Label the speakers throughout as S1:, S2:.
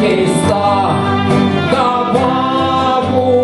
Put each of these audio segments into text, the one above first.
S1: Keista, tavo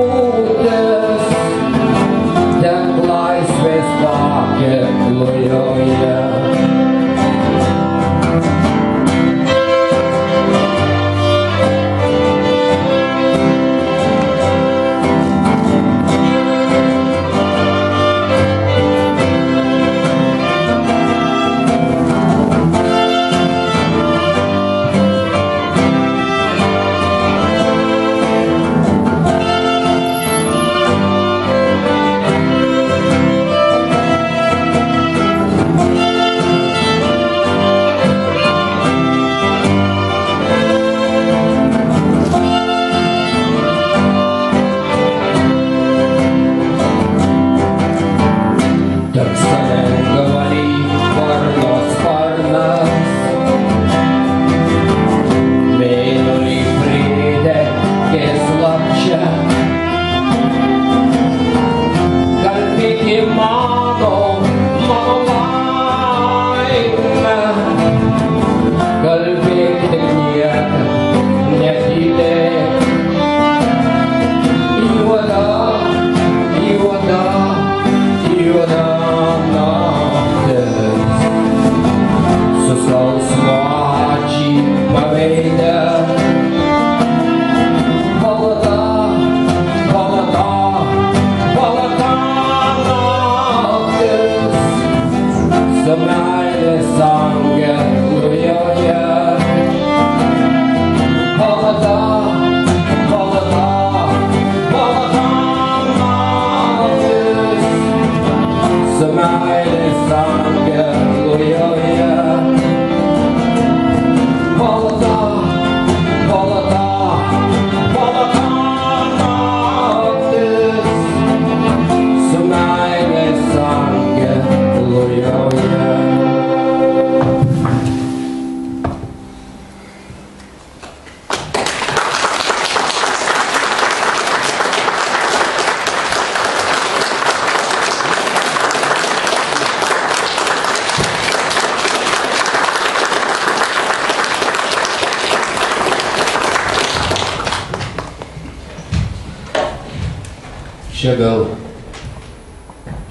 S1: Čia gal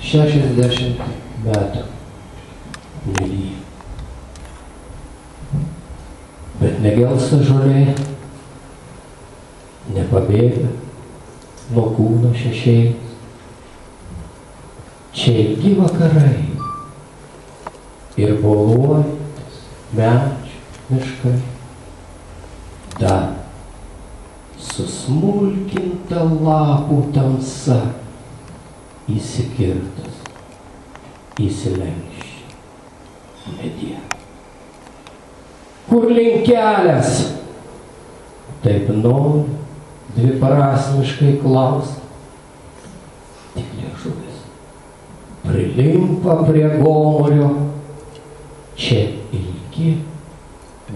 S1: 60 metų nelyja. Bet negelsta žolė, nepabėga nuo kūno šešėlis. Čia ilgi vakarai ir boluojantis medžių miškai. Dar susmulkinta lapų tamsa įsikirtas, įsilenkščia mediena. Kur link kelias? Taip nori dviprasmiškai klausia. Tik liežuvis prilimpa prie gomurio. Čia ilgi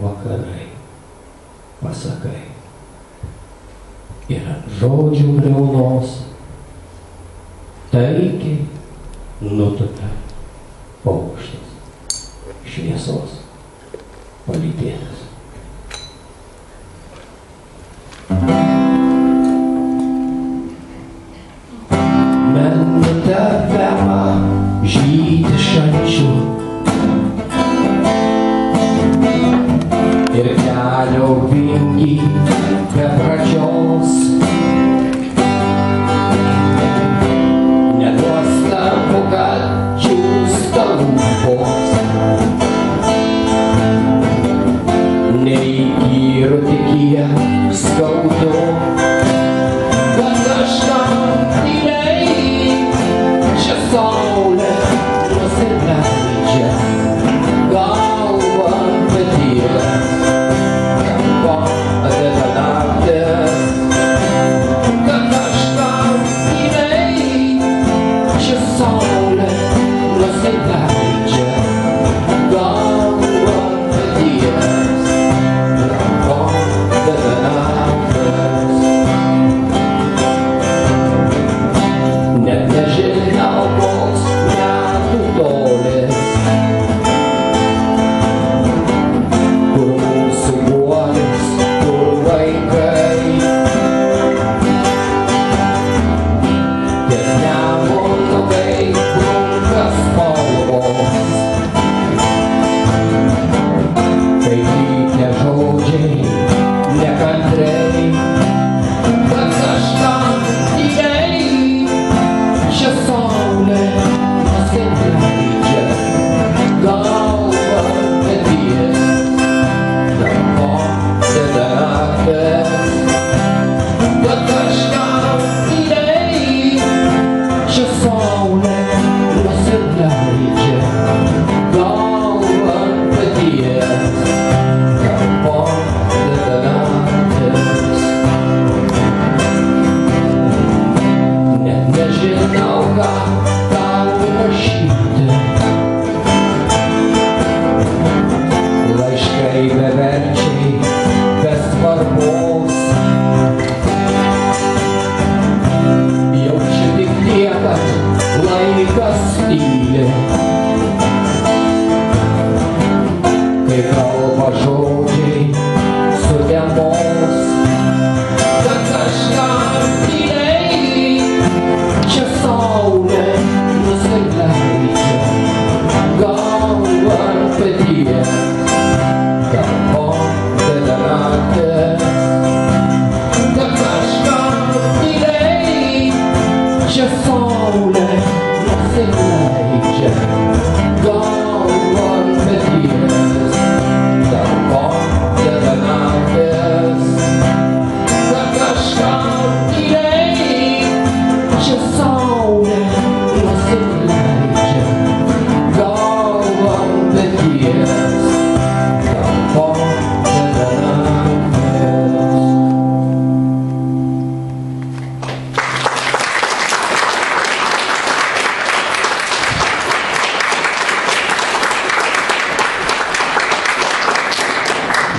S1: vakarai, pasakai. Ir ant žodžių briaunos taikiai nutupia paukštis, šviesos palydėtas. Menutė vema žydi šančių ir kelio vingi be pradžios. Nenuostabu, kad džiūsta lūpos, neįkyru tik kiek skaudu, kad kažkam tyliai čia saulė nusileidžia galvą ant peties.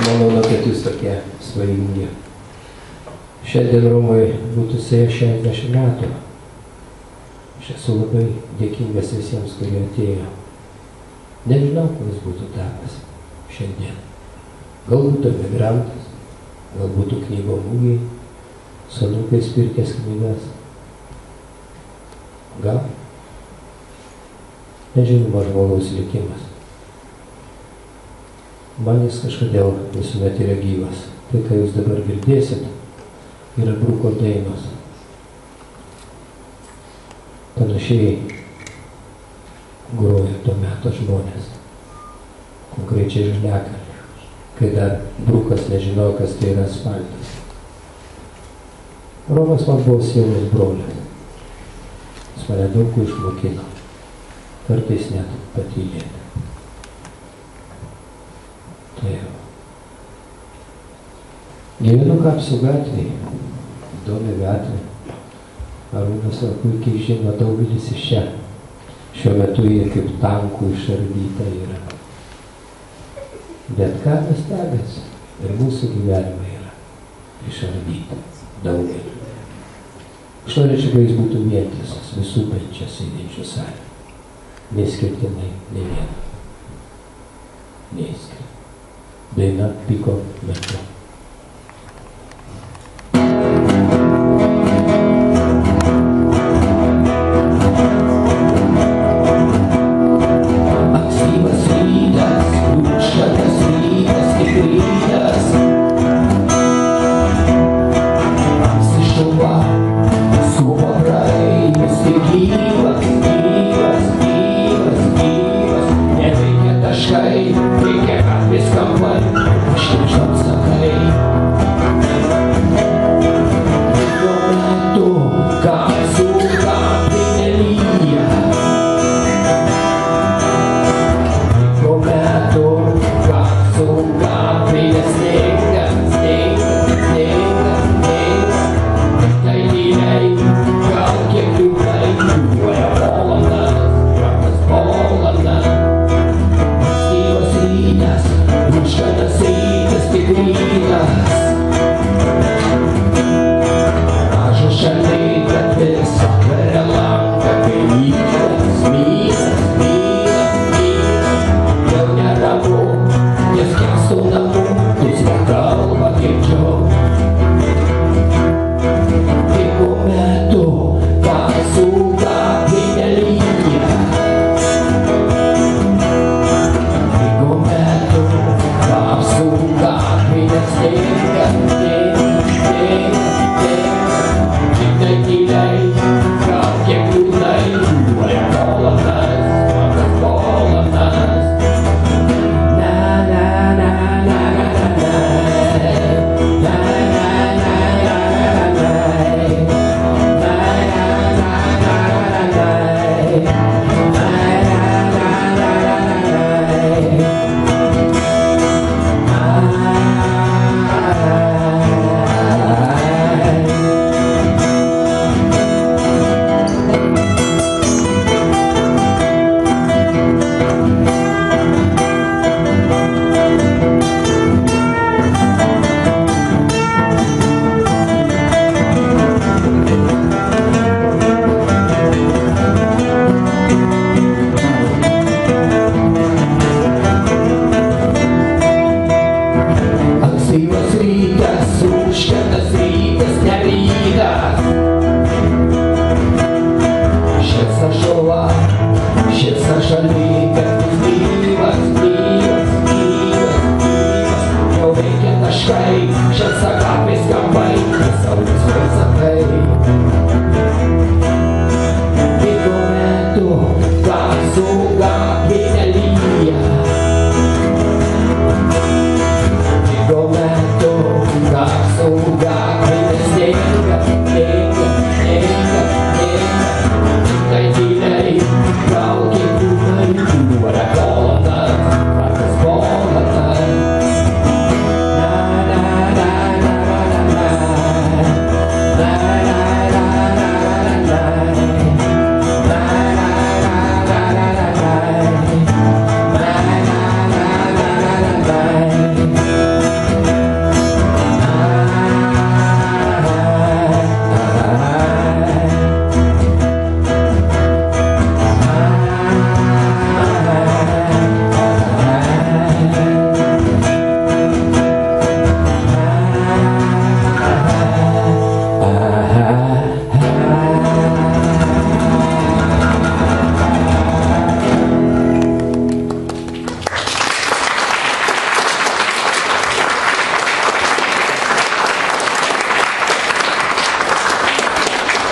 S2: Manau, kad jūs tokie svajingi. Šiandien Romui būtų 60 metų. Aš esu labai dėkingas visiems, kurie atėjo. Nežinau, kuris būtų tapęs šiandien. Galbūt emigrantas, galbūt knygų mugėj, su anūkais pirkęs knygas. Gal? Nežinoma žmogaus likimas. Man jis kažkodėl visuomet yra gyvas. Tai, ką jūs dabar girdėsit, yra Bruko dainos. Panašiai groja to meto žmonės. Konkrečiai Žaliakalnį, kai dar Brukas nežinojo, kas tai yra asfaltas. Romas man buvo sielos brolis. Jis mane daug ko išmokino. Kartais net patylėti. Tai jau. Gyvenu Kapsų gatvėje. Įdomi gatvė. Arūnas puikiai žino, daugelis iš čia. Šiuo metu jie kaip tankų išardyta yra. Bet ką nustebęs, ir mūsų gyvenimai yra išardyta daugelį. Aš norėčiau, kad jis būtų vientisas, visų bent čia sėdinčių salė. Neskirtinai, nei viena. Neįskirtinai. Daina Piko metu.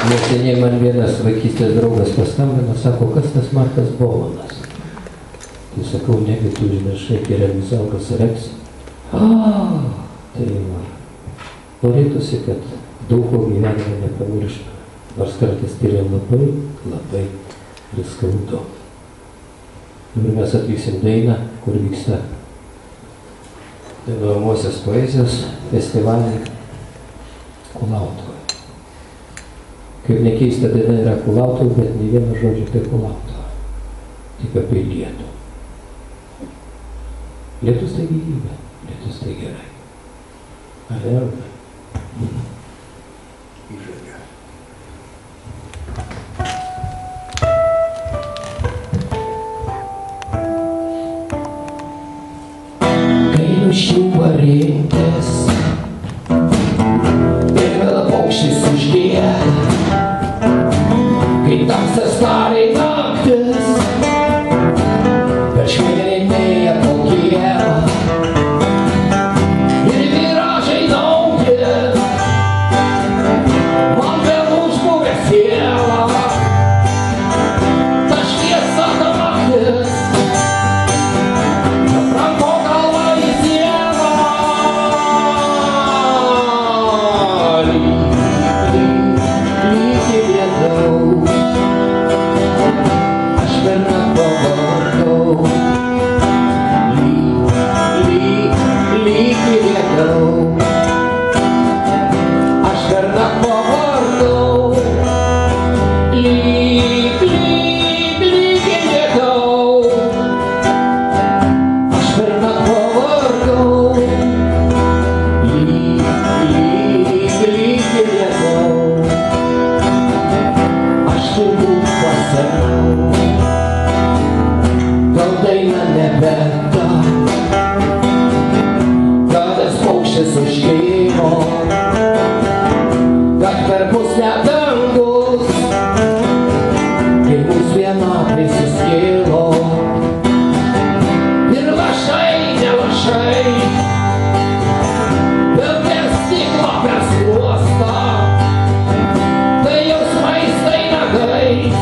S2: Neseniai man vienas vaikystės draugas paskambino, sako, kas tas Markas Bomanas? Tai sakau, negi tu užmiršai Kirenzaugas Reks. Tai va. Norėtųsi, kad daug ko gyvenime nepamirštų, nors kartais tai yra labai, labai ir skaudu. Ir mes atvyksim dainą, kur vyksta dainuojamosios poezijos festivalį Kulautuvoje. Kaip nekeista, daina yra Kulautuvoje, bet ne vieno žodžio apie Kulautuvą, tik apie lietų. Lietus tai gyvybė, lietus tai gerai. Ar ne?
S3: Įžagia.
S1: Kai nuščiūva rinktis ir vėl paukštis užgieda, kai tamsas tariai naktis per švėrinėje paukėlą ir viražai nauji man vėl užbūvė sielą. Ta šviesa, ta naktis apranko galvą į sieną. Lyg į lietaus aš per naktį pavargau. Lyg į lietaus aš per naktį pavargau. Lyg į lietaus aš per naktį pavargau. Lyg į lietaus aš turbūt pasenau. Gal daina nebe ta, kad tas paukštis užkimo, kad per mus net dangus, kai mus vienatvė suskilo. Ir lašai, ne lašai, bet per stiklą, per sluostą, tai jausmais, tai nagais,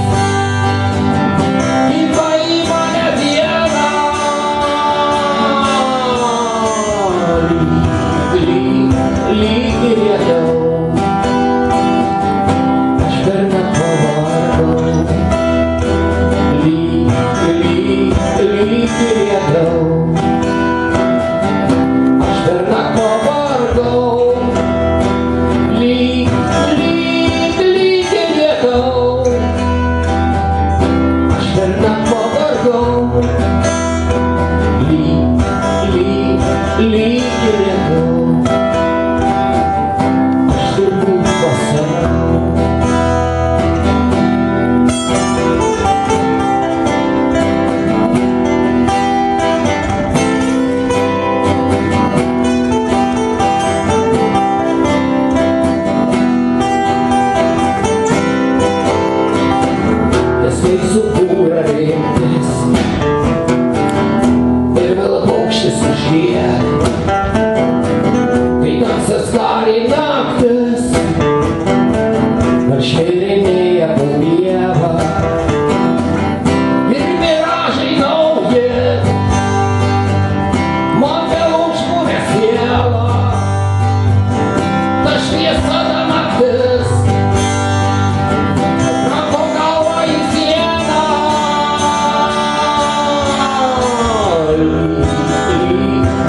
S1: įva į mane dieną. Lyg į lietaus aš per naktį pavargau. Lyg į lietaus aš per naktį pavargau. Lyg į lietaus aš per naktį pavargau. Lyg į lietaus aš turbūt pasenau. Nes kai subūra rinktis ir vėl paukštis užgieda, kai tamsas tariai naktis per švėrinėje paukėlą ir miražai nauji man vėl užbūvė sielą. Ta šviesa, ta naktis apranko galvą į sieną.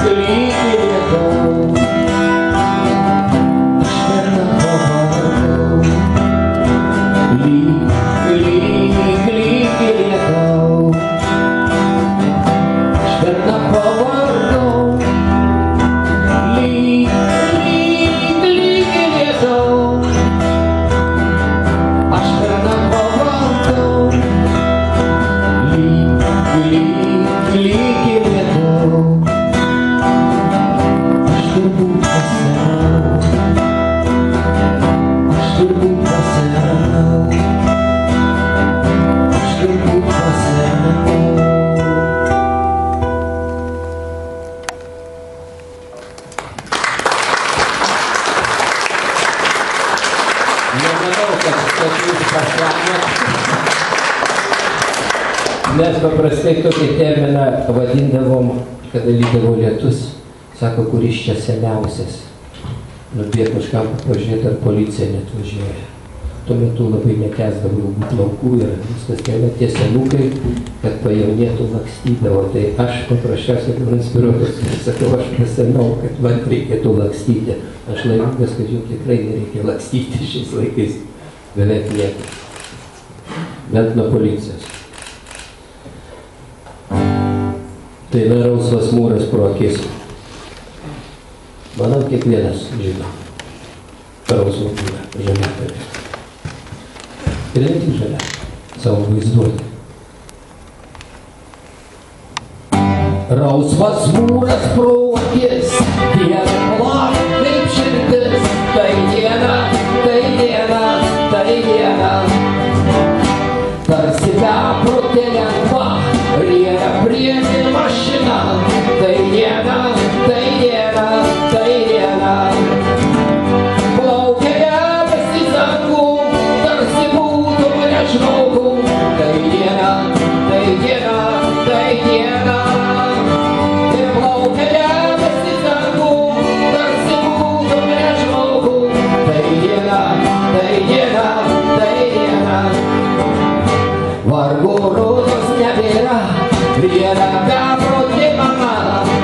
S1: Lyg į lietaus aš per naktį pavargau. Lyg į lietaus aš per naktį pavargau. Lyg į lietaus aš per naktį pavargau. Lyg į lietaus aš turbūt pasenau. Aš turbūt pasenau.
S2: kad jūs pasakėt. Mes paprastai tokį terminą vadindavom, kada lydavo lietus, sako, kuris čia seniausias. Nubėg kažkam pažiūrėti, ar policija net važiuoja. Tuo metu labai nekęsdavo ilgų plaukų ir viskas kėlė tie senukai, kad pajaunėtų lakstydavo. Tai aš paprasčiausiai buvau inspiruotas ir sakau, aš pasenau, kad man reikėtų lakstyti. Aš laimingas, kad jau tikrai nereikia lakstyti šiais laikais. Beveik nieko. Bent nuo policijos. Tai rausvas mūras pro akis. Manau, kiekvienas žino. Rausvą mūrą, žemėpelį. Ir ne tik žalia, savo vaizduoti. Rausvas mūras pro akis, diena plaka kaip širdis. Tai diena, tai diena, tai diena. Tarsi beprotė lengva, rieda priekin mašina. Tai diena, tai diena, tai diena. Plaukia debesys dangum, tarsi būtų prieš žmogų. Tai diena, tai diena, tai diena. Ir plaukia debesys dangum, tarsi būtų prieš žmogų. Tai diena, tai diena, tai diena. Vargu rodos nebėra, rieda beprotė mama.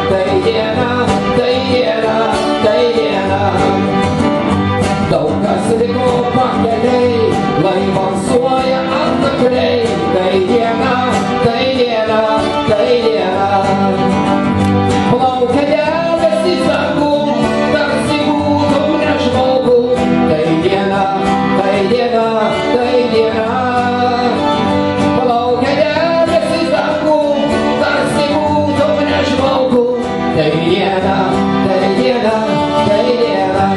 S2: Tai diena, tai diena, tai diena. Daug kas liko pakeliai, laivansuoja atkakliai. Tai diena, tai diena, tai diena. Plaukia debesys dangum, tarsi būtų prieš žmogų. Tai diena, tai diena, tai diena. Plaukia debesys dangum, tarsi būtų prieš žmogų. Tai diena, tai diena, tai diena.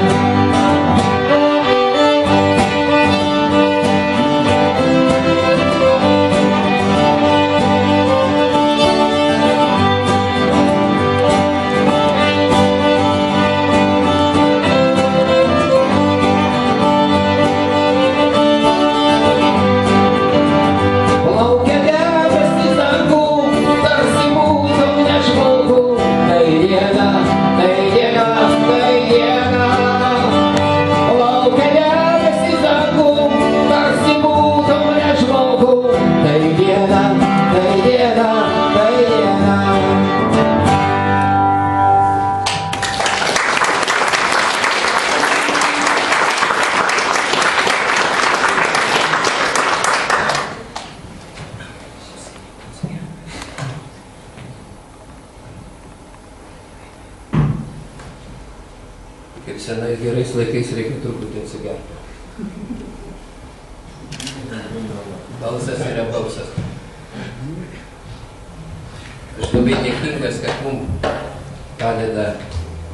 S2: Plaukia debesys dangum, tarsi būtų prieš žmogų. Tai diena, tai diena, tai diena. Plaukia debesys dangum, tarsi būtų prieš žmogų. Tai diena, tai diena, tai diena. Kaip senais gerais laikais reikia truputį atsigerti. Balsas yra balsas. Aš labai dėkingas, kad mums padeda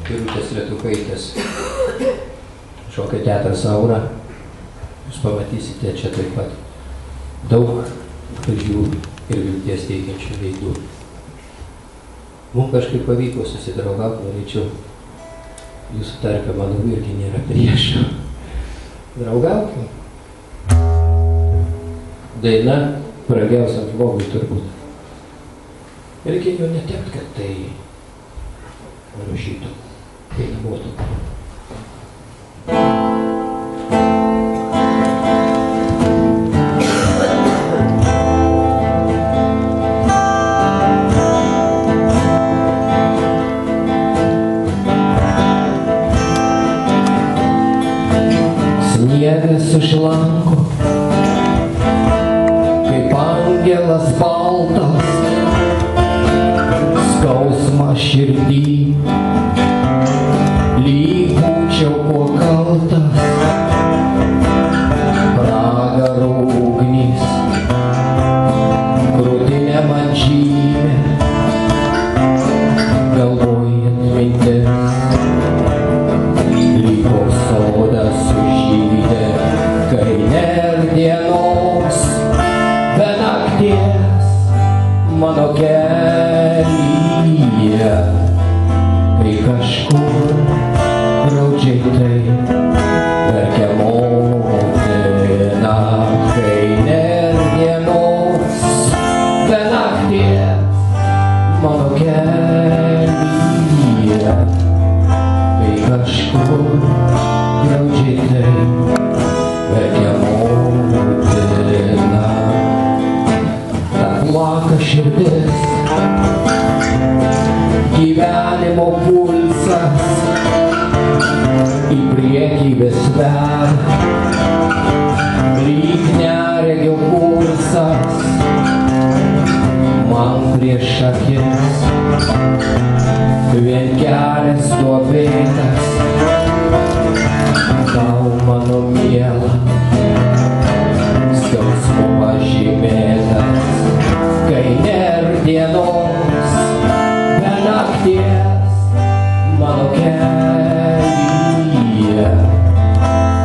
S2: Birutės Lietukaitės šokio teatras Aura. Jūs pamatysite čia taip pat daug gražių ir vilties teikiančių veidų. Mums kažkaip pavyko susidraugauti, norėčiau jūsų tarpe, manau, irgi nėra priešų. Draugaukim. Daina brangiausiam žmogui turbūt. Reikia jo netekt, kad tai rašytų, kai namuotų. Sniegas užlanko, kaip angelas baltas, skausmą širdį, lyg būčiau kuo kaltas. Pragaro ugnys, krūtinę man žymė, galvojant mintis. Lygo sodas sužydė, kai nėr dienos, be nakties mano kelyje. Kai kažkur graudžiai tai verkia moteris. širdis, gyvenimo pulsas į priekį vis veda, lyg neregio kursas man prieš akis, vien kelias duobėtas, tau mano miela, skausmu pažymėtas, kai nėr dienos, be nakties mano kelyje,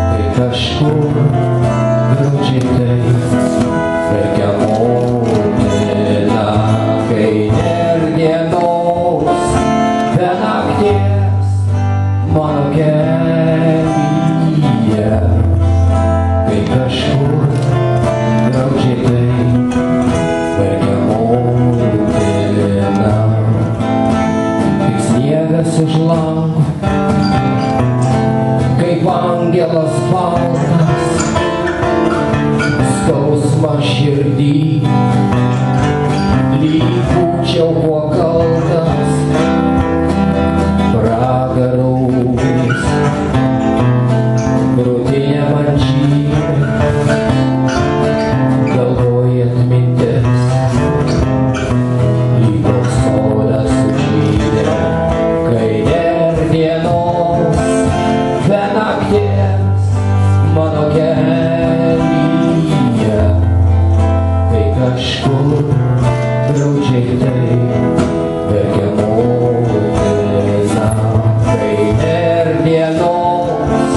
S2: tai kažkur graudžiai taip verkia motina, kai nėr dienos, be nakties mano kelyje, kai kažkur graudžiai taip verkia motina, kaip sniegas už lango, kaip angelas baltas, skausmą širdį, lyg būčiau kuo kaltas, pragaro ugnis, krūtinė man žymi, galvoje atmintis, lyg koks sodas sužydė, kai nėr dienos, be nakties mano kelyje, kai kažkur graudžiai taip verkia motina, kai nėr dienos,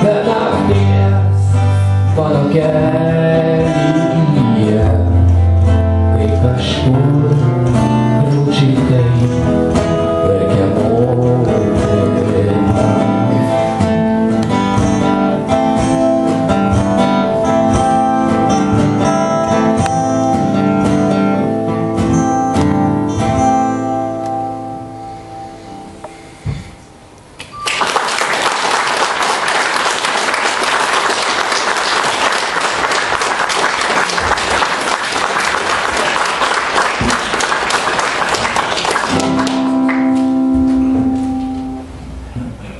S2: be nakties mano kelyje, kai kažkur graudžiai taip verkia motina.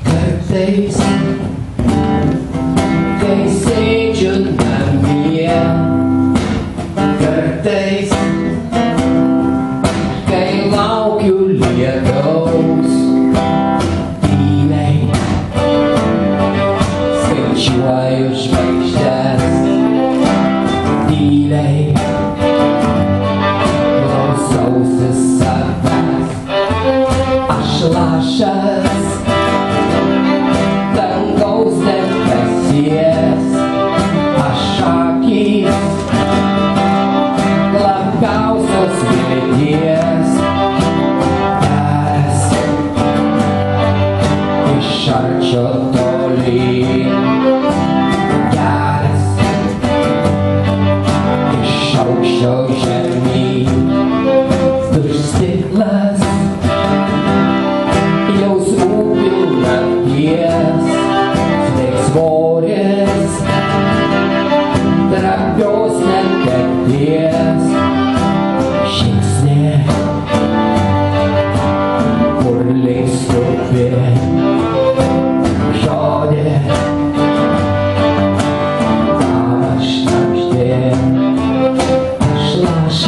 S2: Kartais, kai sėdžiu namie, kartais, kai laukiu lietaus, tyliai skaičiuoju žvaigždes, tyliai klausausi savęs, aš lašas dangaus debesies, aš akys labiausios vilties, kelias iš arčio tolyn, kelias iš aukščio žemyn, virš stiklas jausmų pilnaties, svoris, trapios netekties, žingsnė, kur link skubi, žodė, kam aš šnabždė, aš lašas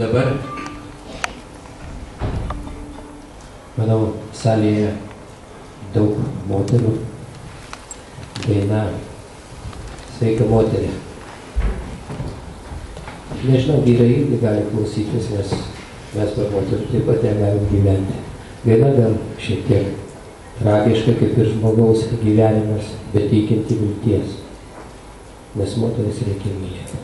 S2: Dabar, manau, salėje daug moterų daina Sveika moterį. Nežinau, vyrai irgi gali klausytis, nes mes per moterį taip pat negalim gyventi. Daina gal šiek tiek tragiška, kaip ir žmogaus gyvenimas, bet teikianti vilties, nes moteris reikia mylėti.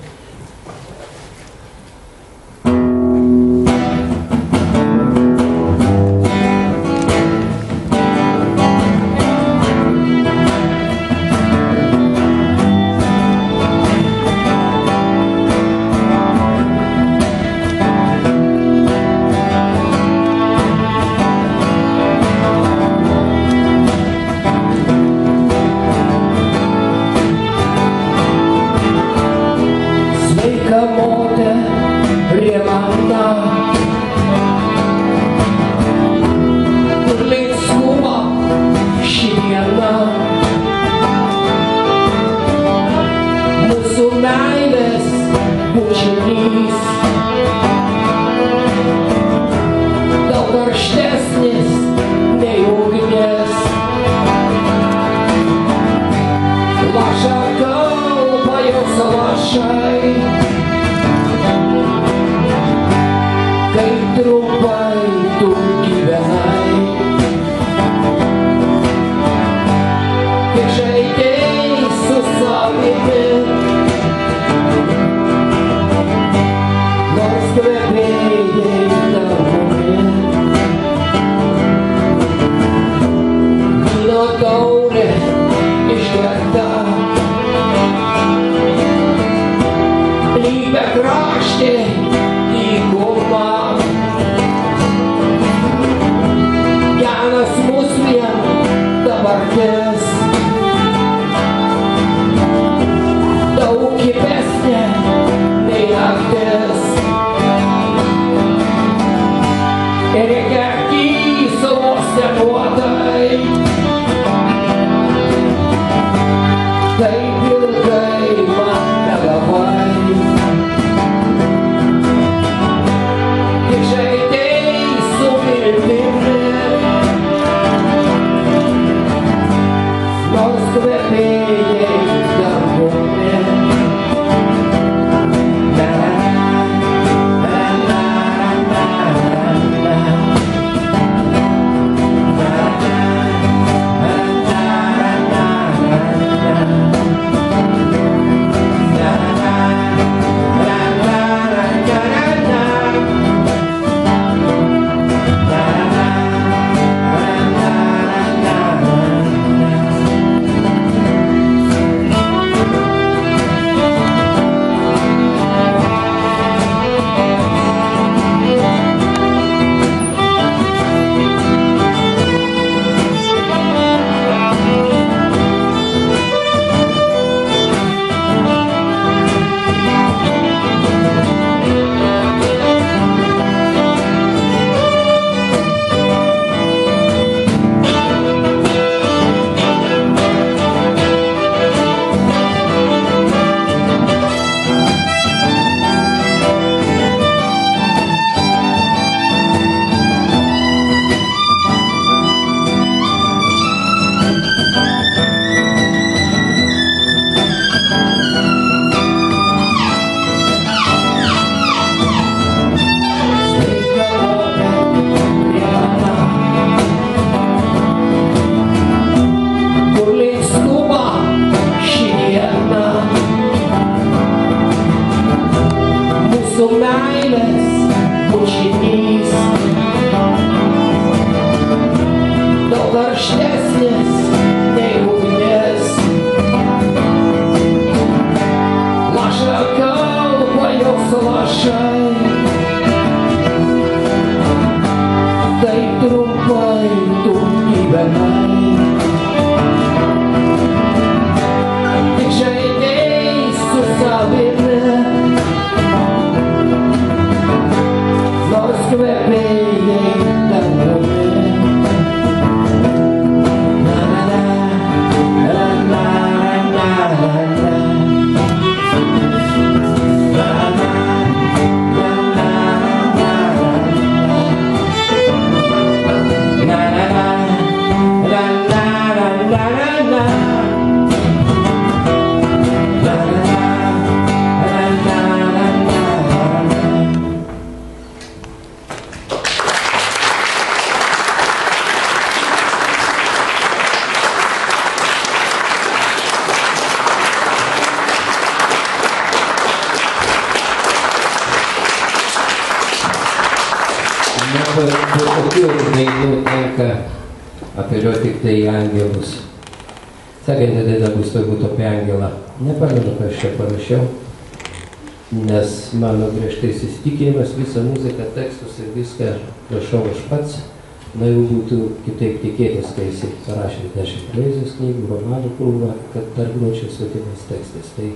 S2: po tokių dainų tenka apeliuoti tik tai į angelus. Sekanti daina bus turbūt apie angelą. Nepamenu, ką aš čia parašiau, nes mano griežtais įsitikinimas, visą muziką, tekstus ir viską rašau aš pats. Na jau būtų kitaip tikėtis, kai jis parašė 10 poezijos knygų, romanų krūvą, kad dar gročiau svetimais tekstais. Tai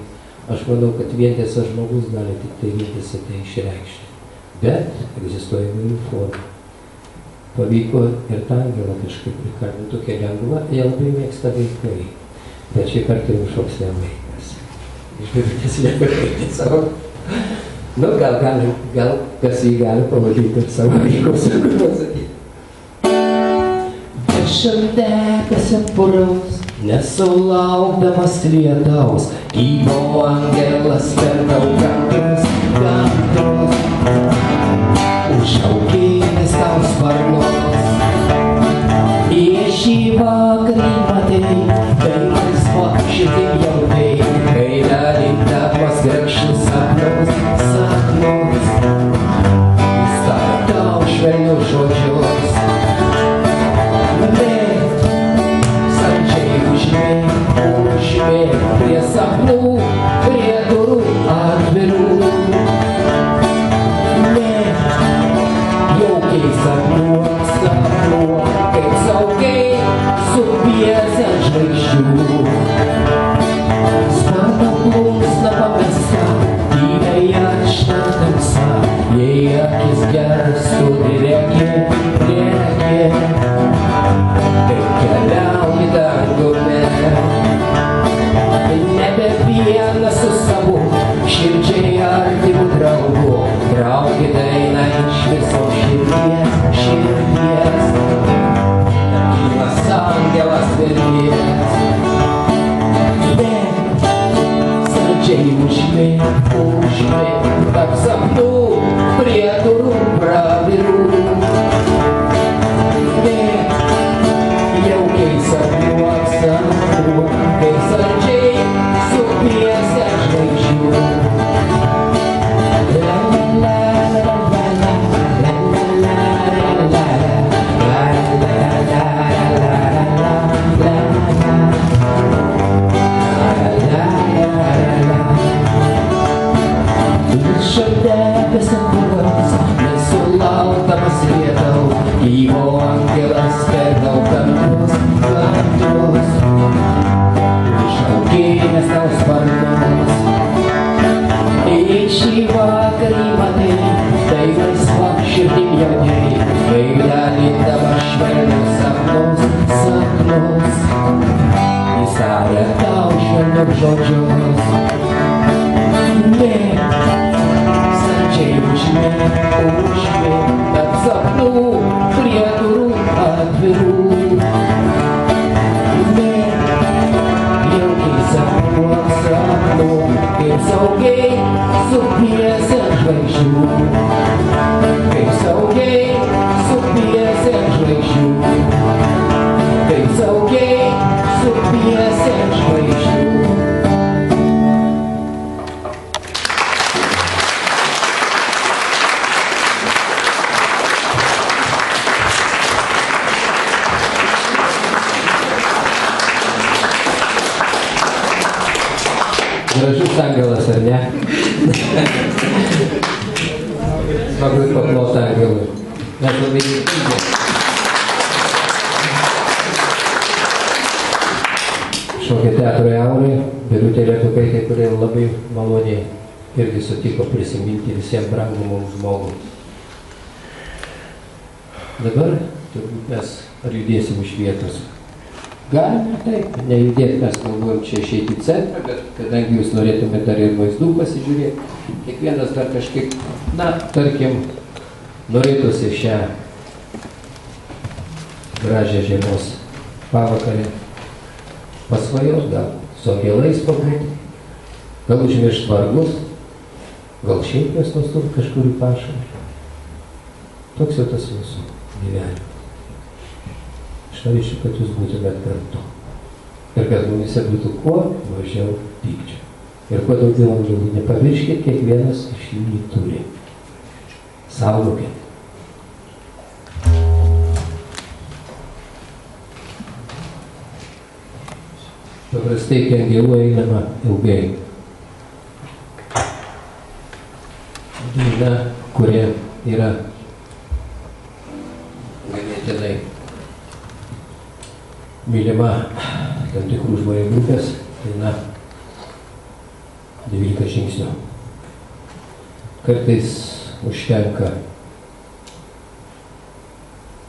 S2: aš manau, kad vientisas žmogus gali tik tai vientisą tai išreikšti. Bet egzistuoja įvairių formų. Pavyko ir tą angelą kažkaip prikalbinti tokia lengva, jie labai mėgsta vaikai. Bet šį kartą jau šoks ne vaikas. Iš birutės nepakreipti savo. Nu, gal kas jį gali pavadinti ir savo vaikus, kur pasakyti. Šaltekasi puraus, nesulaukdamas lietaus, kybo angelas per daug gamtos, užaugėjęs tau sparnos. Į šį vakarį matai, kai laisva širdim jautai, kai daryta pasgrekšnis sapnos. Jis tarė tau švelnius žodžius, užmėg prie sapnų, prie durų atvirų. Mėg, jaukiai sapnuok, kaip saugiai supiesi ant žvaigždžių. Sparta plunksna pamesta, tyliai atšta tamsa, jei akis gerstų rėkė, kaip keliauji dangumi. Nebe vienas su savu, širdžiai artimu draugu, trauki dainą iš viso širdies. Gyvas angelas vilties. Bėk, saldžiai užmėg, tarp sapnų, prie durų pravirų. Bėk, jaukiai sapnuok, kai saldžiai supiesi ant žvaigždžių. La la la la la la la la la šaltekasi puraus, nesulaukdamas lietaus, kybo angelas per daug gamtos. Užaugėjęs tau sparnos. Į šį vakarį matai, tai laisva širdim jautai, kai dalindama švelnius sapnus. Jis tarė tau švelnius žodžius. Mėg, saldžiai užmėg, tarp sapnų, prie durų atvirų. Mėg, jaukiai sapnuok, kaip saugiai supiesi ant žvaigždžių. Kaip saugiai supiesi ant žvaigždžių. Kaip saugiai supiesi ant žvaigždžių. Gražus angelas, ar ne? Smagu paploti angelui. Mes labai dėkingi. Šokio teatro Aurai, Birutė Lietukaitė, kurie labai maloniai irgi sutiko prisiminti visiems brangų mums žmogų. Dabar turbūt mes ar judėsim iš vietos. Galime taip, nejudėti, mes galvojam čia išeiti į centrą, bet kadangi jūs norėtumėte dar ir vaizdų pasižiūrėti, kiekvienas dar kažkaip, na, tarkim, norėtųsi šią gražią žiemos pavakarę pasvajot, gal su angelais pabūti, gal užmiršt vargus, gal šiaip mes nustum kažkur į pašalį. Toks jau tas mūsų gyvenimas. Aš norėčiau, kad jūs būtumėt kartu. Ir kad mumise būtų kuo mažiau pykčio. Ir kuo daugiau angelų. Nepamirškit, kiekvienas iš jų jį turi. Saugokit. Paprastai kengėlų einama ilgai. Daina, kuria yra ganėtinai mylima tam tikrų žmonių grupės, daina 12 žingsnių. Kartais užtenka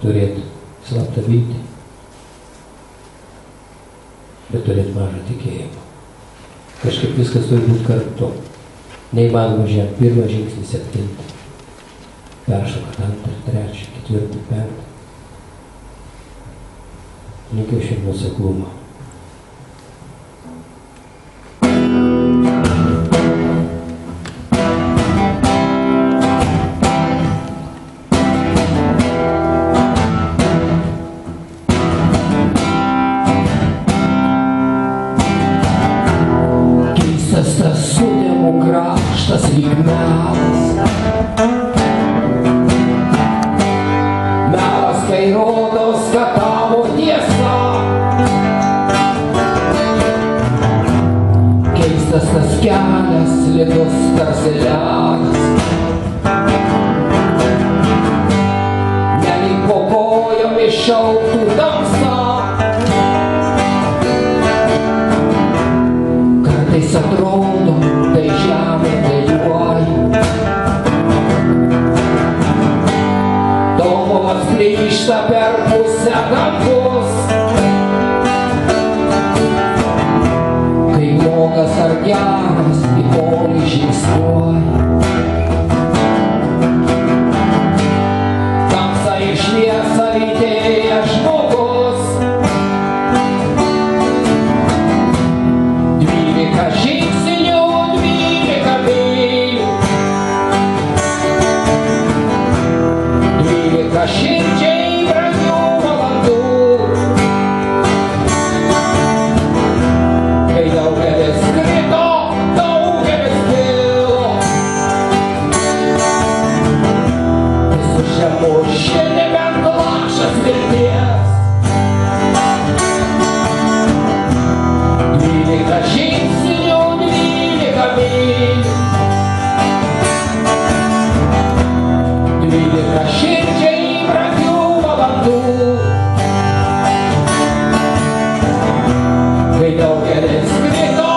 S2: turėti slaptą viltį, bet turėti mažą tikėjimą. Kažkaip viskas turi būti kartu. Neįmanoma žengti pirmą žingsnį, 7, peršokat 2, 3, 4, 5. Linkiu šiandien nuoseklumo.
S1: Keistas tas sudėmų kraštas lyg melas. Melas, kai rodos, kad tavo tiesa. Keistas tas kelias, slidus tarsi ledas. Nelyg po kojom iššauktų tamsa. Kartais atrodo, tai žemė dejuoja. Tobulas grįžta per pusę dangus. Kai blogas ar geras į tolį žingsniuoja. Tamsa ir šviesa lydėjęs žmogus. 12 žingsnių, 12 mylių. 12 širdžiai brangių valandų. Kai daugelis krito, daugelis kilo. Visus žemuši nebent lašas vilties. 12 žingsnių, 12 mylių. 12 širdžiai brangių valandų. Kai daugelis krito,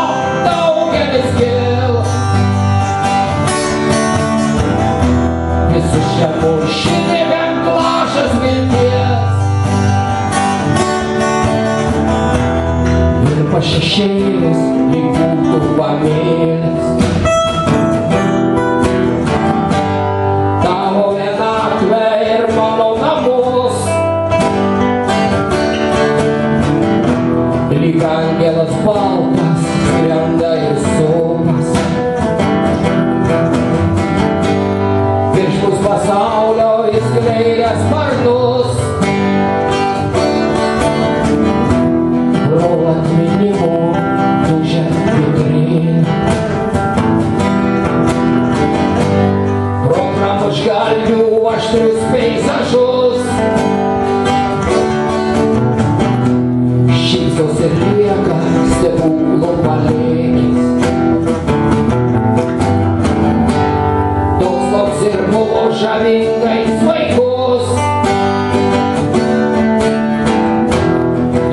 S1: daugelis kilo. Visus žemuši nebent lašas vilties. Virpa šešėlis, lyg būtų pamėlis. Tavo vienatvę ir mano namus. Lyg angelas baltas, skrenda ir supas. Virš mus pasaulio įskleidęs sparnus. Pro atminimų tužia vitrina. Pro pramuštgalvių aštrius peizažus. Šypsos ir lieka stebuklų palėkis. Toks koks ir buvo žavingais vaikus.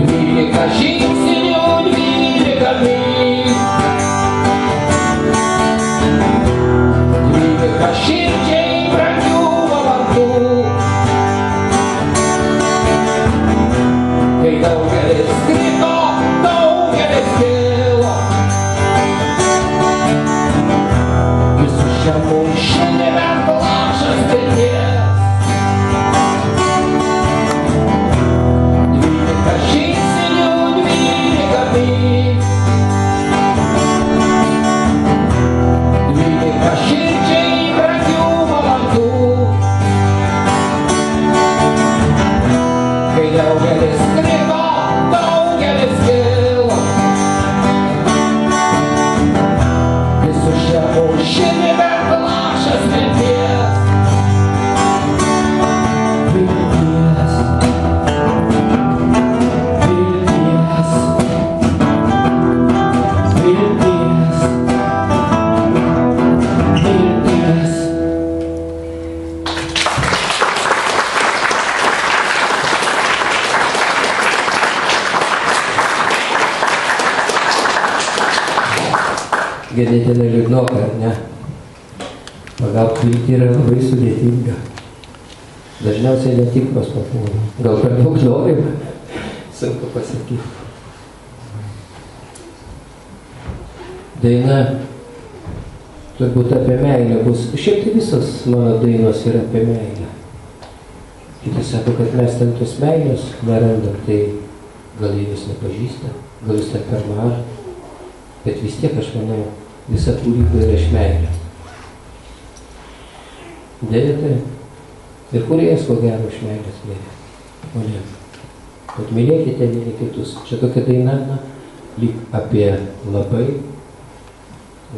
S1: 12 žingsnių, 12 mylių. 12 širdžiai brangių valandų. Kai daugelis krito, daugelis kilo. Visus žemuši nebent lašas vilties. 12 žingsnių, 12 mylių. 12 širdžiai brangių
S2: ganėtinai liūdnoka, ar ne? Pagauti viltį yra labai sudėtinga. Dažniausiai netikros papuola. Gal per daug norim, sunku pasakyti. Daina turbūt apie meilę bus. Šiaip tai visos mano dainos yra apie meilę. Kiti sako, kad mes ten tos meilės nerandam, tai gal jie jūs nepažįsta, gal jūs ten per mažą. Bet vis tiek, aš manau, visa kūryba yra iš meilės. Dėja tai. Ir kūrėjas, ko gero, iš meilės mėlė. O ne. Bet mylėkite vieni kitus. Čia tokia daina, lyg apie labai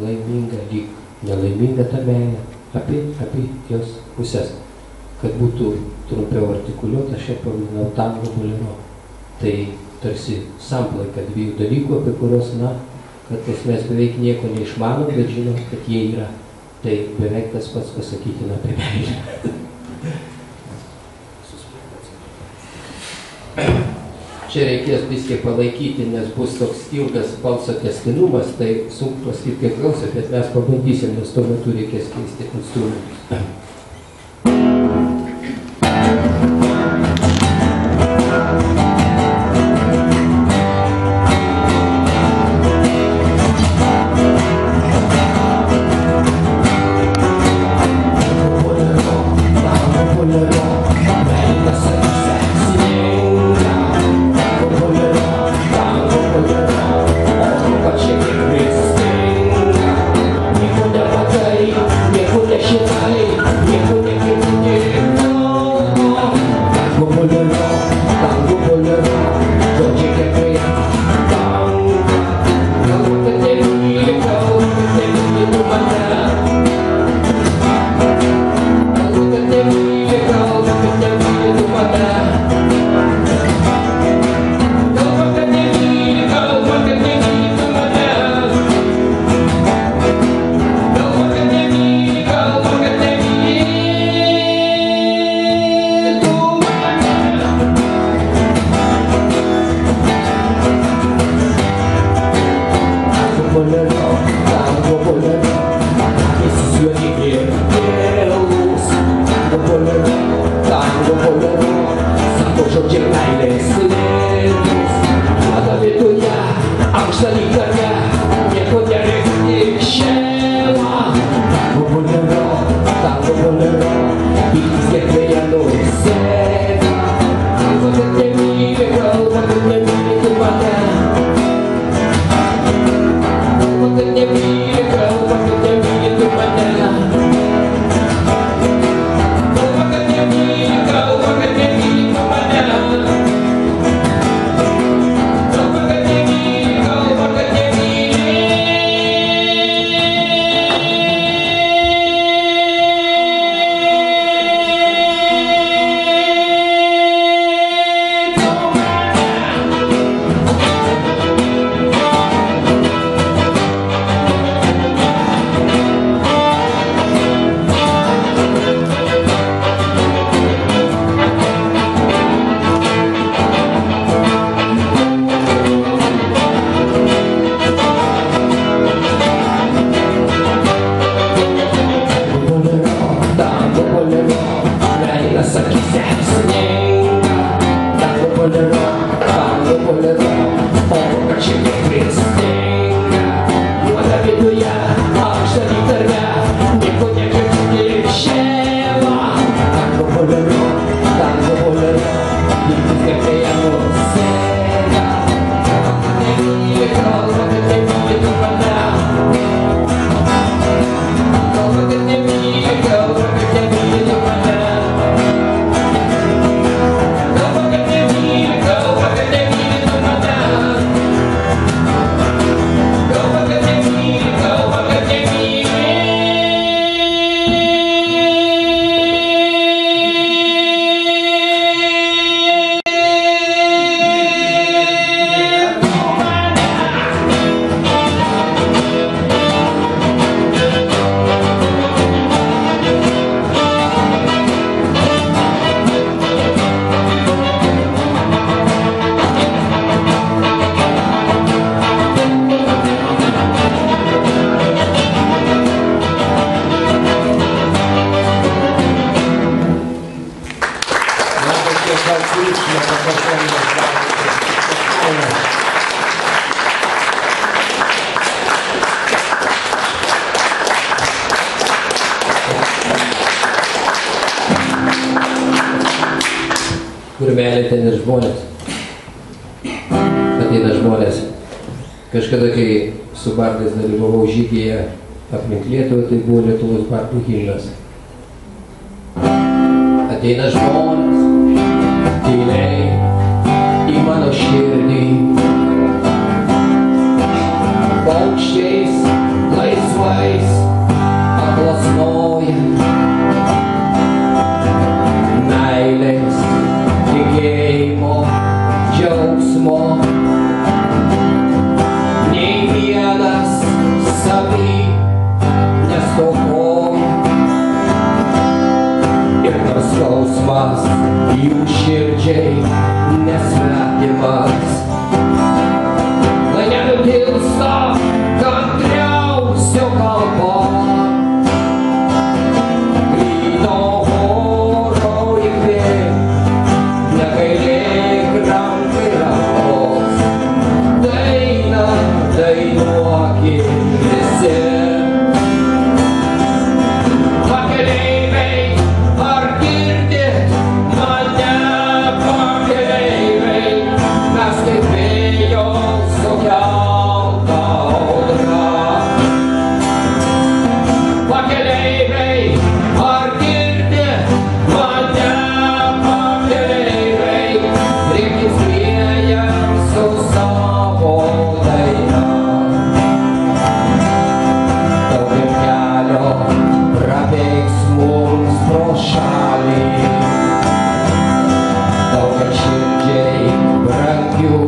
S2: laimingą, lyg nelaimingą tą meilę. Apie jos pusės. Kad būtų trumpiau artikuliuota, aš ją pavadinau tango bolero. Tai tarsi samplaika dviejų dalykų, apie kurios, kartais mes beveik nieko neišmanom, bet žinom, kad jie yra. Tai beveik tas pats pasakytina apie meilę. Čia reikės biskį palaikyti, nes bus toks ilgas balso tęstinumas, tai sunku pasakyti, kaip klausė, bet mes pabandysim, nes tuo metu reikės keisti instrumentus. meilė ten ir žmonės. Ateina žmonės. Kažkada, kai su bardais dalyvavau žygyje aplink Lietuvą, tai buvo Lietuvos bardų himnas. Ateina žmonės, tyliai į mano širdį. Paukščiais laisvais aplasnoja. Meilės, tikėjimo, džiaugsmo. Nei vienas savy nestokoja. Ir nors skausmas jų širdžiai nesvetimas, lai nenutilsta kantriausio kalba. Gryno oro įkvėp, negailėk rankai rankos. Dainą dainuokim visi. Pakeleiviai, ar girdit mane, pakeleiviai? Mes kaip vėjo sukelta audra. Pakeleiviai, ar girdit mane, pakeleiviai? Reikia skriejam su savo daina. Daugim kelio prabėgs mums pro šalį. Daugim širdžiai brangių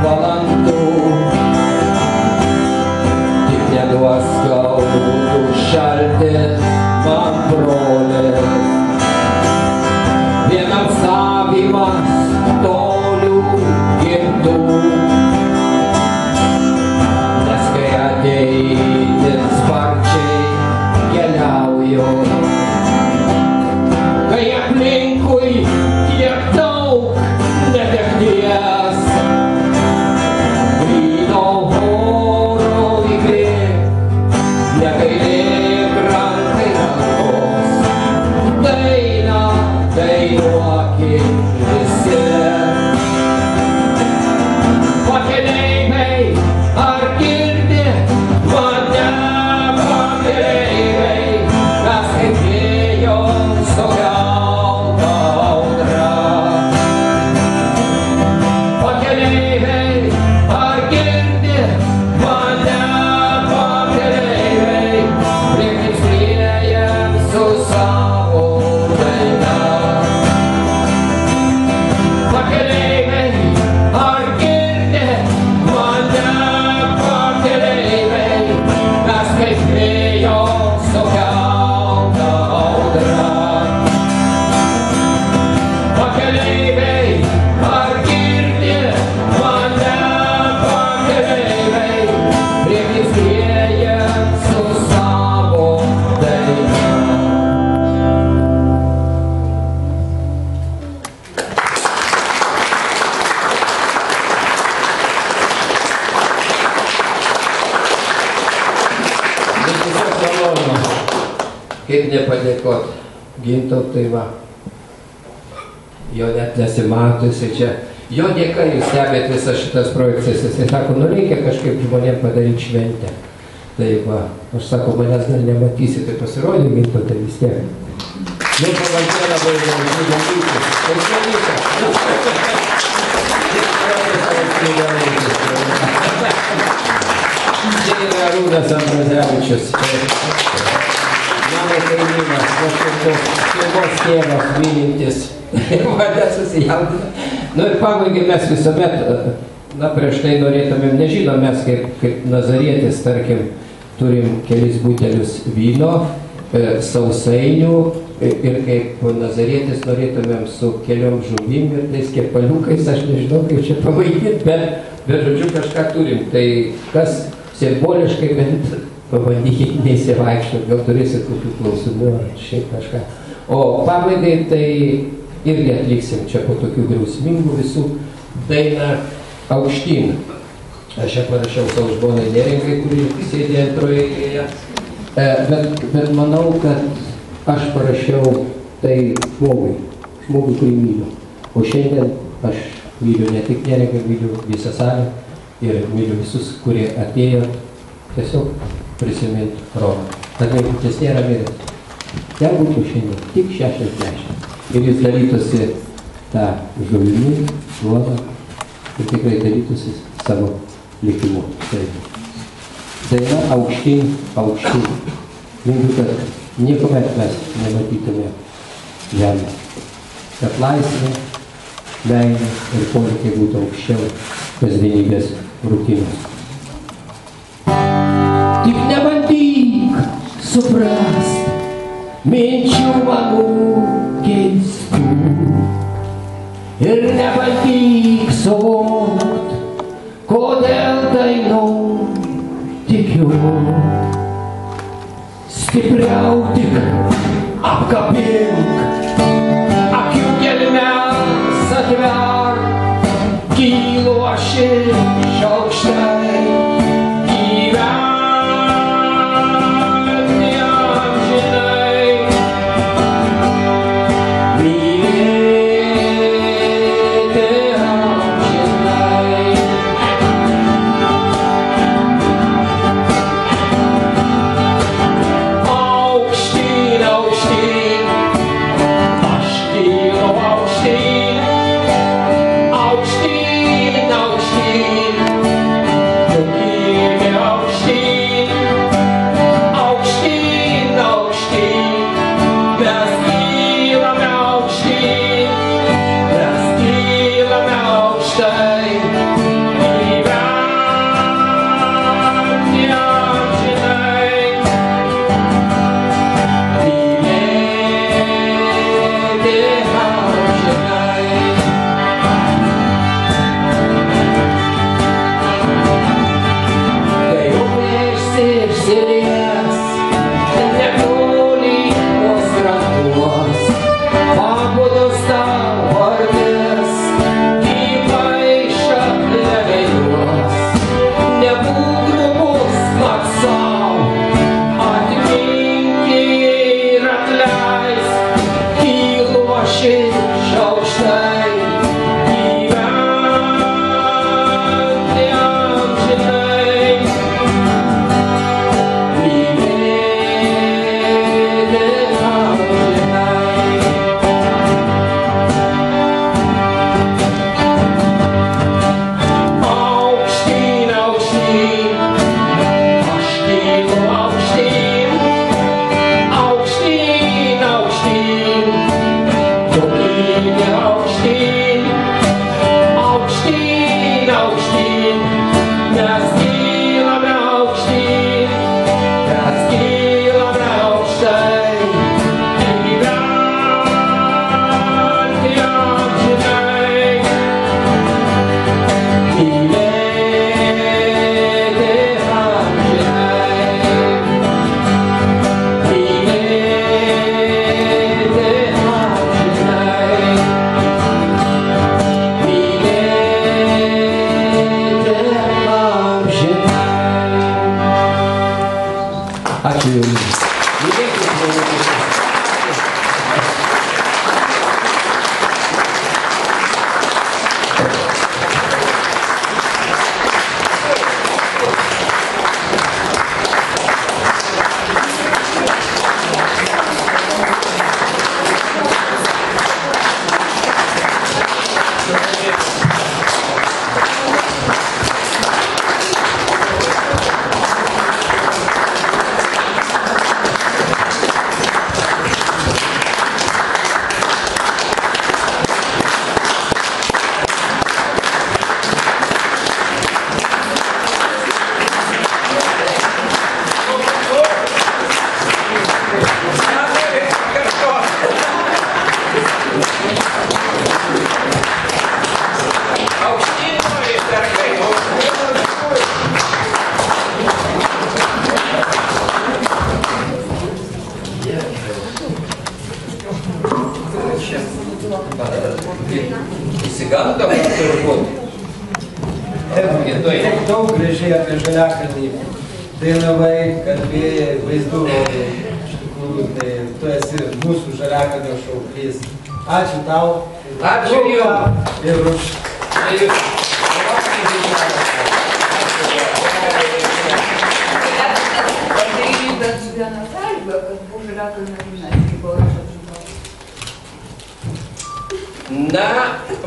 S2: valandų. Tik neduos skaudų šaltis man brolis. Vienam savimas tolių gimtų. Nes kai ateiti sparčiai keliauju, kai aplinkui tiek daug netekties, gryno oro įkvėp, negailėk rankai rankos. Dainą dainuokim visi. Pakeleiviai, ar girdit mane, pakeleiviai? Mes kaip vėjo sukelta audra. Pakeleiviai, ar girdit mane, pakeleiviai? Reikia skriejam su savo daina. Pakeleiviai, ar girdit mane, pakeleiviai? Mes kaip vėjo sukelta audra. Pakeleiviai, ar girdit mane, pakeleiviai? Reikia skriejam su savo daina. Kaip nepadėkot Gintautui, va. Jo net nesimato, jisai čia. Jo dėka jūs stebėt visas šitas projekcijas. Jisai sako, nu reikia kažkaip žmonėm padaryti šventę. Tai va, aš sako, manęs dar nematysi, tai pasirodė Gintautai vis tiek. Nu, pavaldė labai gražių dalykų. Tai čia vyka. Čia yra Arūnas Ambrazevičius. Mano kaimynas, šeimos tėvas, mylintis. Mane susijaudina. Nu ir pabaigai mes visuomet, na prieš tai norėtumėm, nežinom mes kaip nazarietis, tarkim, turim kelis butelius vyno, sausainių ir kaip nazarietis norėtumėm su keliom žuvim ir tais kepaliukais, aš nežinau kaip čia pavaidinti, bet žodžiu kažką turim. Tai kas simboliškai bent pabandykit neįsivaikščiot, gal turėsit kokių klausimų ar šiaip kažką. O pabaigai tai irgi atliksim čia po tokių griausmingų visų dainą Aukštyn. Aš ją parašiau savo žmonai Neringai, kuri sėdė antroje eilėje. Bet manau, kad aš parašiau tai žmogui, kurį myliu. O šiandien aš myliu ne tik Neringą, myliu visą salę ir myliu visus, kurie atėjo tiesiog prisiminti Romą. Kad jis nėra miręs. Jam būtų šiandien tik 60. Ir jis dalytųsi tą žuvimi, duoną ir tikrai dalytųsi savo likimu. Daina aukštyn, aukštyn. Linkiu, kad niekuomet mes nematytume žemės. Kad laisvė, meilė ir poreikiai būtų aukščiau kasdienybės rutinos.
S1: Tik nebandyk suprast minčių manų keistų ir nebandyk suvokt, kodėl dainom tikiu. Stipriau tik apkabink, akių gelmes atverk, gilų ašis aukštai gyveni amžinai. Mylėti amžinai. Aukštyn, aukštyn, aš kylu aukštyn, aukštyn, aukštyn, tu kyli aukštyn, aukštyn, aukštyn, mes kylame aukštyn, mes kylame aukštai, gyventi amžinai. Mylėti amžinai. Kai upės išsilies netoli tuos krantuos, pabudos tavo artės, gyvai šakliai juos. Nebūk grubus pats sau, atmink ir atleisk, kylu aš iš aukštai, gyventi amžinai. Mylėti amžinai. Aukštyn, aukštyn, aš kylu aukštyn, aukštyn, aukštyn, tu kyli aukštyn, aukštyn, aukštyn, mes kylame aukštyn, mes kylame aukštai, gyventi amžinai. Mylėti amžinai. Mylėti amžinai. Mylėti amžinai.
S2: Ačiū Jums. Mylėkit vieni kitus.
S1: Įsigandom turbūt.
S3: Tiek daug gražiai apie Žaliakalnį dainavai, kalbėjai, vaizdų rodai. Iš tikrųjų, tai tu esi mūsų Žaliakalnio šauklys. Ačiū tau.
S2: Ačiū Jums.
S3: Ir už
S4: Padaryti vieną sąlygą, kad buvo Žaliakalnio gimnazija, buvo aš žinau.
S2: Na,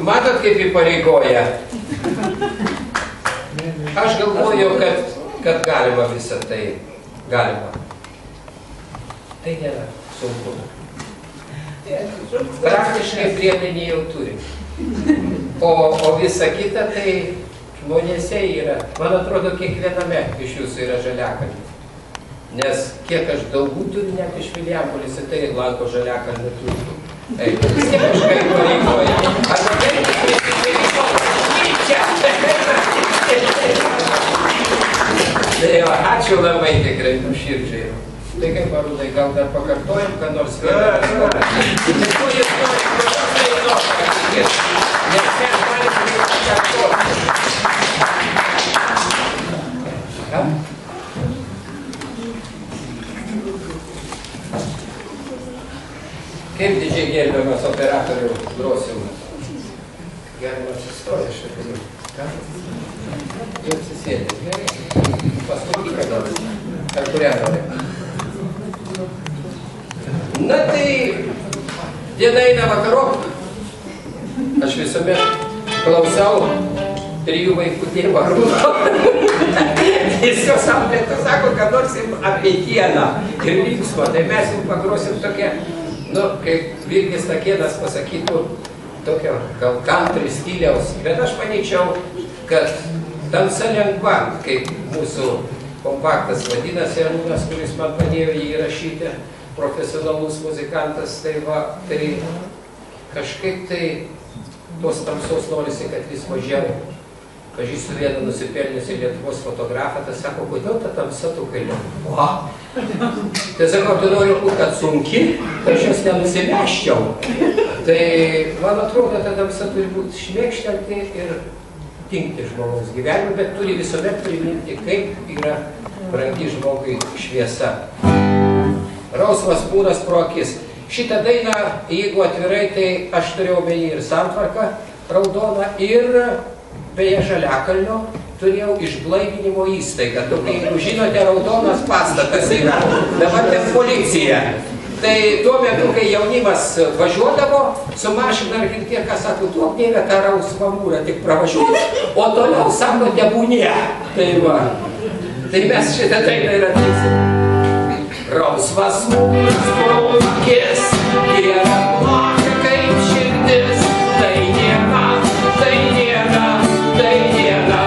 S2: matot, kaip įpareigoja. Aš galvoju, kad galima visą tai. Galima. Tai nėra sunku. Praktiškai priemenį jau turi. O visa kita tai žmonėse yra. Man atrodo, kiekviename iš jūsų yra Žaliakalnis. Nes kiek aš daugų turiu, net iš Vilijampolės, tai lanko Žaliakalnį turiu. Vis tiek kažkaip pareigoja. Arba taip, ačiū labai tikrai nuoširdžiai. Tai kaip Arūnai, gal dar pakartojam, kad nors vieną istoriją. Tiesų istoriją, kurios neįdomu patikėti. Nes mes galime pakartoti. Kaip didžiai gerbiamas operatorių grosimas. Gerbiamas istorija šiandien. Jau atsisėdė. Gerai. Paskui gal. Ar kurią nori? Na tai diena eina vakarop. Aš visuomet klausau 3 vaikų tėvo Arūno. Jis jau sako, kad nors apie dieną ir linksmo. Tai mes jau pagrosim tokią, kaip Virgis Takėnas pasakytų, tokio gal country stiliaus. Bet aš manyčiau, kad tamsa lengva, kaip mūsų kompaktas vadinasi, Arūnas, kuris man padėjo jį įrašyti, profesionalus muzikantas, tai va, tai kažkaip tai tos tamsos norisi, kad vis mažiau. Pažįstu vieną nusipelniusį Lietuvos fotografą, tai sako, kodėl ta tamsa tu kailiu? Tai sakau, tu noriu būti, kad sunki, tai aš jos nenusimeščiau. Tai man atrodo, ta tamsa turi būti šmėkštelti ir tinkti žmogaus gyvenimą, bet turi visuomet priminti, kaip yra brangi žmogui šviesa. Rausvas būnas pro akis. Šitą dainą, jeigu atvirai, tai aš turėjau beje ir Santvarką raudoną ir beje Žaliakalnio turėjau išblaivinimo įstaigą. Jeigu žinote, raudonas pastatas yra, dabar ten policija. Tai tuo metu, kai jaunimas važiuodavo, su mašina ar kiltie, ką sako, duok Dieve tą rausvą mūrą, tik pravažiuoti, o toliau sako, tebūnie. Tai va, tai mes šitą dainą ir atliksim. Rausvas mūras pro akis, yra plaka kaip širdis, tai diena, tai diena, tai diena.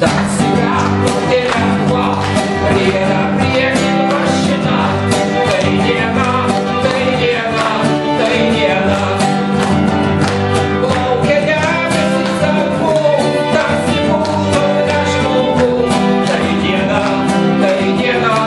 S2: Taksi gato telefo, yra priekin mašina, tai diena, tai diena, tai diena. Plaukia debesys akų, tarsi būtų dešimtų, tai diena, tai diena.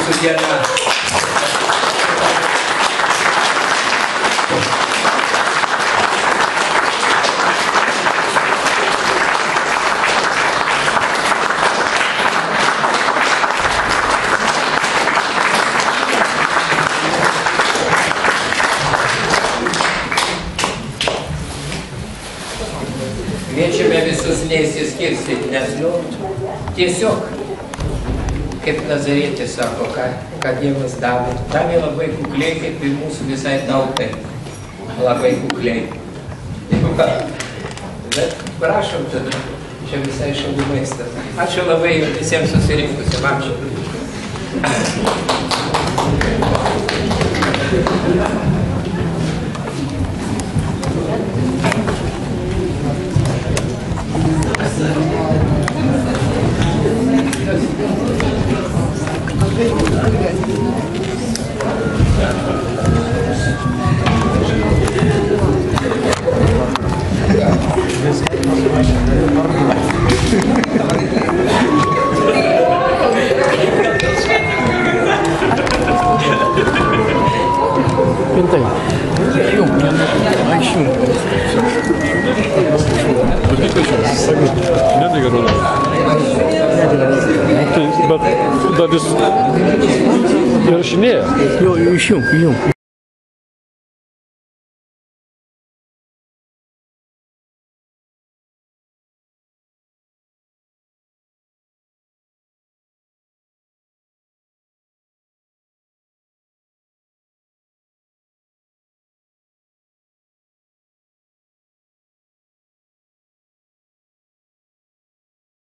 S3: mūsų diena. Kviečiame visus neįsiskirstyti, nes, tiesiog, kaip Nazarėtis sako, ką Dievas davė. Davė labai kukliai, kaip ir mūsų visai tautai. Labai kukliai. Bet prašom tada, čia visai šalų maistas. Ačiū labai visiems susirinkusim. Ačiū.
S5: Pintai. Nedega rodo. Tai, bet dar jis įrašinėja. Jo, išjung.